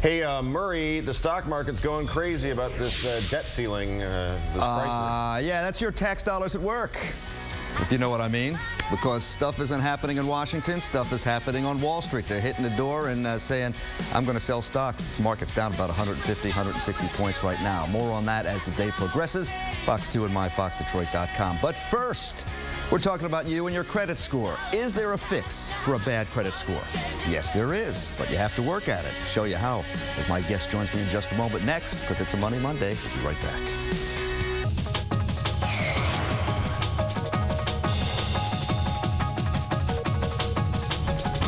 Hey, Murray, the stock market's going crazy about this debt ceiling. This priceless. Yeah, that's your tax dollars at work, if you know what I mean. Because stuff isn't happening in Washington, stuff is happening on Wall Street. They're hitting the door and saying, I'm going to sell stocks. The market's down about 150, 160 points right now. More on that as the day progresses. Fox2 and myfoxdetroit.com. But first, we're talking about you and your credit score. Is there a fix for a bad credit score? Yes, there is, but you have to work at it. I'll show you how. As my guest joins me in just a moment next, because it's a Money Monday. We'll be right back.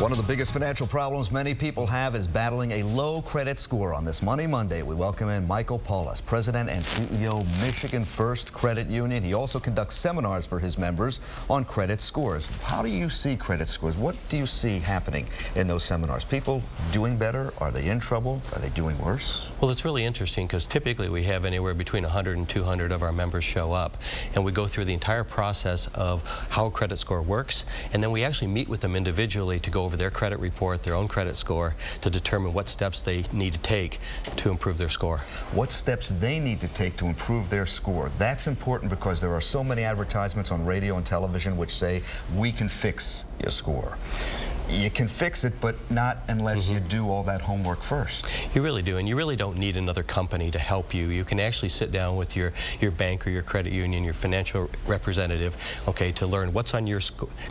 One of the biggest financial problems many people have is battling a low credit score. On this Money Monday, we welcome in Michael Poulos, President and CEO, Michigan First Credit Union. He also conducts seminars for his members on credit scores. How do you see credit scores? What do you see happening in those seminars? People doing better? Are they in trouble? Are they doing worse? Well, it's really interesting because typically we have anywhere between 100 and 200 of our members show up, and we go through the entire process of how a credit score works, and then we actually meet with them individually to go over their credit report, their own credit score, to determine what steps they need to take to improve their score. What steps they need to take to improve their score. That's important because there are so many advertisements on radio and television which say, we can fix your score. You can fix it, but not unless you do all that homework first. You really do, and you really don't need another company to help you. You can actually sit down with your bank or your credit union, your financial representative, okay, to learn what's on your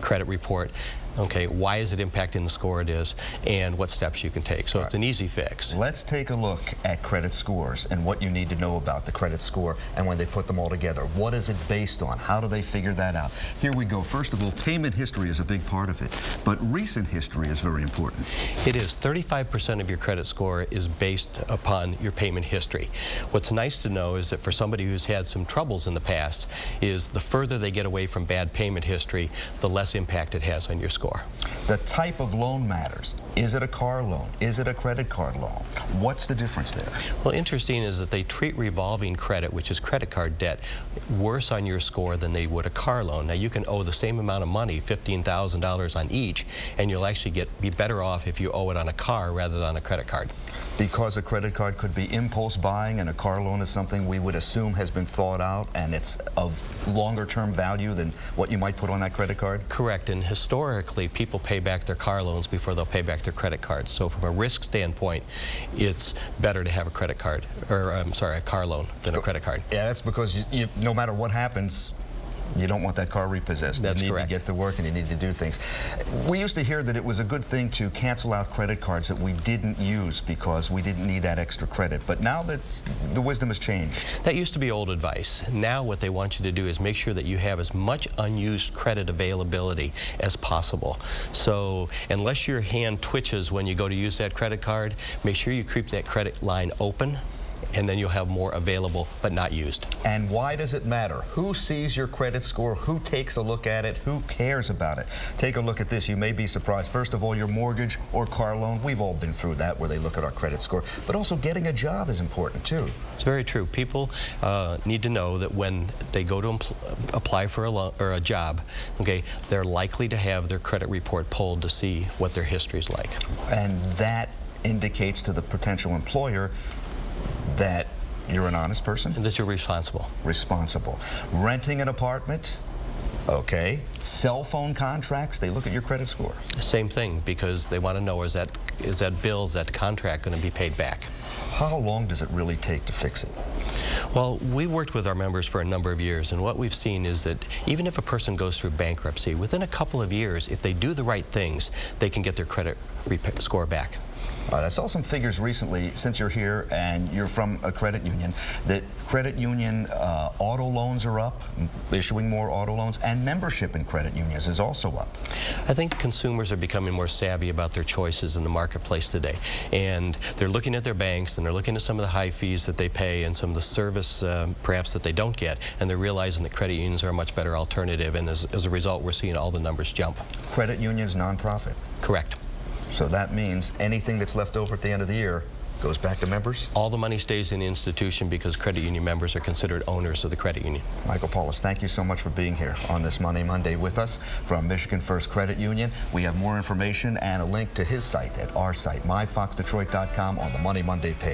credit report. Okay, why is it impacting the score it is, and what steps you can take. So it's an easy fix. Let's take a look at credit scores and what you need to know about the credit score and when they put them all together. What is it based on? How do they figure that out? Here we go. First of all, payment history is a big part of it, but recent history is very important. It is. 35% of your credit score is based upon your payment history. What's nice to know is that for somebody who's had some troubles in the past, is the further they get away from bad payment history, the less impact it has on your score. The type of loan matters. Is it a car loan? Is it a credit card loan? What's the difference there? Well, interesting is that they treat revolving credit, which is credit card debt, worse on your score than they would a car loan. Now, you can owe the same amount of money, $15,000 on each, and you'll actually be better off if you owe it on a car rather than on a credit card. Because a credit card could be impulse buying and a car loan is something we would assume has been thought out and it's of longer term value than what you might put on that credit card? Correct, and historically people pay back their car loans before they'll pay back their credit cards. So from a risk standpoint, it's better to have a credit card, or I'm sorry, a car loan than a credit card. Yeah, that's because no matter what happens, you don't want that car repossessed. That's you need correct. to get to work and you need to do things. We used to hear that it was a good thing to cancel out credit cards that we didn't use because we didn't need that extra credit. But now that the wisdom has changed. That used to be old advice. Now what they want you to do is make sure that you have as much unused credit availability as possible. So unless your hand twitches when you go to use that credit card, make sure you keep that credit line open, and then you'll have more available but not used. And why does it matter? Who sees your credit score? Who takes a look at it? Who cares about it? Take a look at this. You may be surprised. First of all, your mortgage or car loan. We've all been through that where they look at our credit score. But also getting a job is important too. It's very true. People need to know that when they go to apply for a job, okay, they're likely to have their credit report pulled to see what their history is like. And that indicates to the potential employer that you're an honest person? And that you're responsible. Responsible. Renting an apartment, okay. Cell phone contracts, they look at your credit score. Same thing, because they want to know, is that bill, is that contract going to be paid back? How long does it really take to fix it? Well, we've worked with our members for a number of years, and what we've seen is that even if a person goes through bankruptcy, within a couple of years, if they do the right things, they can get their credit score back. I saw some figures recently, since you're here and you're from a credit union, that credit union auto loans are up, issuing more auto loans, and membership in credit unions is also up. I think consumers are becoming more savvy about their choices in the marketplace today. And they're looking at their banks, and they're looking at some of the high fees that they pay and some of the service perhaps that they don't get, and they're realizing that credit unions are a much better alternative, and as a result, we're seeing all the numbers jump. Credit unions nonprofit. Correct. So that means anything that's left over at the end of the year goes back to members? All the money stays in the institution because credit union members are considered owners of the credit union. Michael Poulos, thank you so much for being here on this Money Monday with us from Michigan First Credit Union. We have more information and a link to his site at our site, myfoxdetroit.com, on the Money Monday page.